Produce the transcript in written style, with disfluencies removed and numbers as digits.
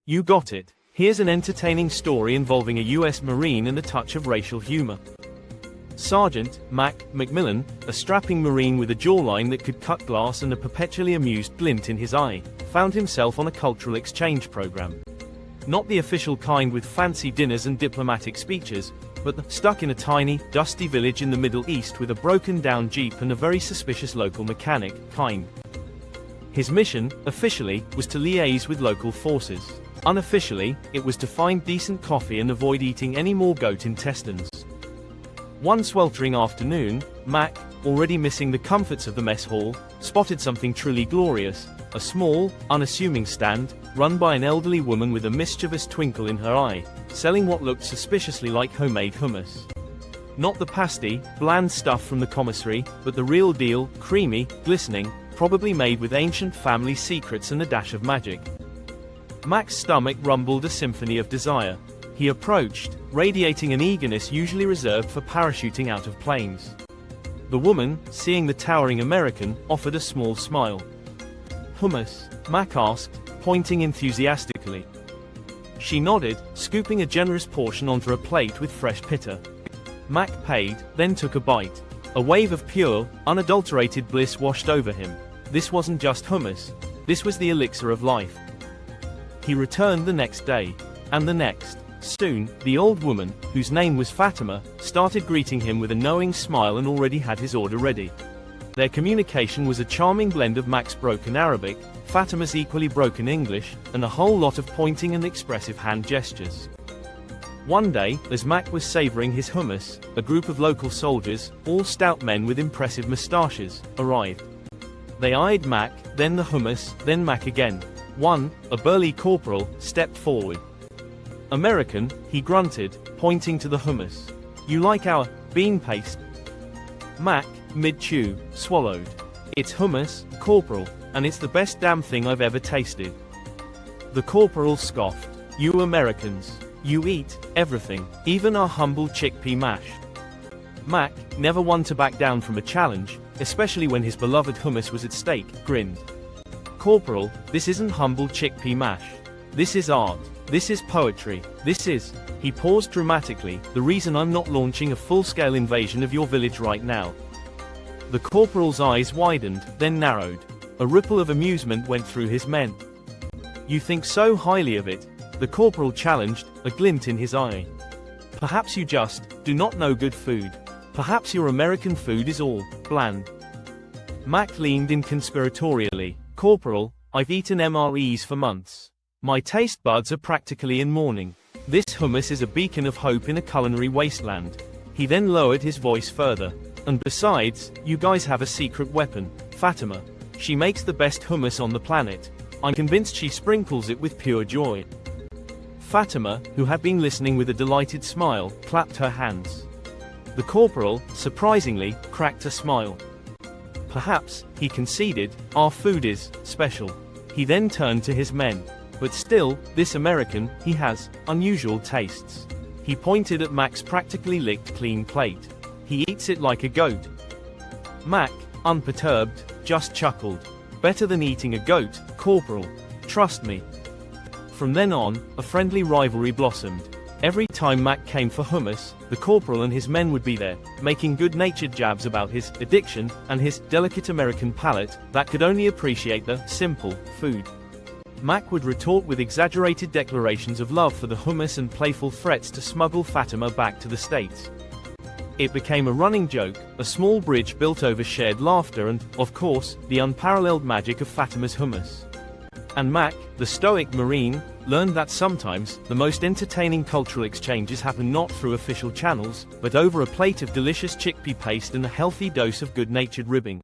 You got it. Here's an entertaining story involving a US Marine and a touch of racial humor. Sergeant McMillan, a strapping Marine with a jawline that could cut glass and a perpetually amused glint in his eye, found himself on a cultural exchange program. Not the official kind with fancy dinners and diplomatic speeches, but stuck in a tiny, dusty village in the Middle East with a broken-down Jeep and a very suspicious local mechanic kind. His mission, officially, was to liaise with local forces. Unofficially, it was to find decent coffee and avoid eating any more goat intestines. One sweltering afternoon, Mac, already missing the comforts of the mess hall, spotted something truly glorious, a small, unassuming stand, run by an elderly woman with a mischievous twinkle in her eye, selling what looked suspiciously like homemade hummus. Not the pasty, bland stuff from the commissary, but the real deal, creamy, glistening, probably made with ancient family secrets and a dash of magic. Mac's stomach rumbled a symphony of desire. He approached, radiating an eagerness usually reserved for parachuting out of planes. The woman, seeing the towering American, offered a small smile. "Hummus?" Mac asked, pointing enthusiastically. She nodded, scooping a generous portion onto a plate with fresh pitta. Mac paid, then took a bite. A wave of pure, unadulterated bliss washed over him. This wasn't just hummus. This was the elixir of life. He returned the next day. And the next. Soon, the old woman, whose name was Fatima, started greeting him with a knowing smile and already had his order ready. Their communication was a charming blend of Mac's broken Arabic, Fatima's equally broken English, and a whole lot of pointing and expressive hand gestures. One day, as Mac was savoring his hummus, a group of local soldiers, all stout men with impressive moustaches, arrived. They eyed Mac, then the hummus, then Mac again. One, a burly corporal, stepped forward. "American," he grunted, pointing to the hummus. "You like our bean paste?" Mac, mid-chew, swallowed. "It's hummus, Corporal, and it's the best damn thing I've ever tasted." The corporal scoffed. "You Americans. You eat everything, even our humble chickpea mash." Mac, never one to back down from a challenge, especially when his beloved hummus was at stake, grinned. "Corporal, this isn't humble chickpea mash. This is art. This is poetry. This is..." He paused dramatically, "the reason I'm not launching a full-scale invasion of your village right now." The corporal's eyes widened, then narrowed. A ripple of amusement went through his men. "You think so highly of it?" the corporal challenged, a glint in his eye. "Perhaps you just do not know good food. Perhaps your American food is all bland." Mac leaned in conspiratorially. "Corporal, I've eaten MREs for months. My taste buds are practically in mourning. This hummus is a beacon of hope in a culinary wasteland." He then lowered his voice further. "And besides, you guys have a secret weapon, Fatima. She makes the best hummus on the planet. I'm convinced she sprinkles it with pure joy." Fatima, who had been listening with a delighted smile, clapped her hands. The corporal, surprisingly, cracked a smile. "Perhaps," he conceded, "our food is special." He then turned to his men. "But still, this American, he has unusual tastes." He pointed at Mac's practically licked clean plate. "He eats it like a goat." Mac, unperturbed, just chuckled. "Better than eating a goat, Corporal. Trust me." From then on, a friendly rivalry blossomed. Every time Mac came for hummus, the corporal and his men would be there, making good-natured jabs about his addiction and his delicate American palate that could only appreciate the simple food. Mac would retort with exaggerated declarations of love for the hummus and playful threats to smuggle Fatima back to the States. It became a running joke, a small bridge built over shared laughter and, of course, the unparalleled magic of Fatima's hummus. And Mac, the stoic Marine, learned that sometimes, the most entertaining cultural exchanges happen not through official channels, but over a plate of delicious chickpea paste and a healthy dose of good-natured ribbing.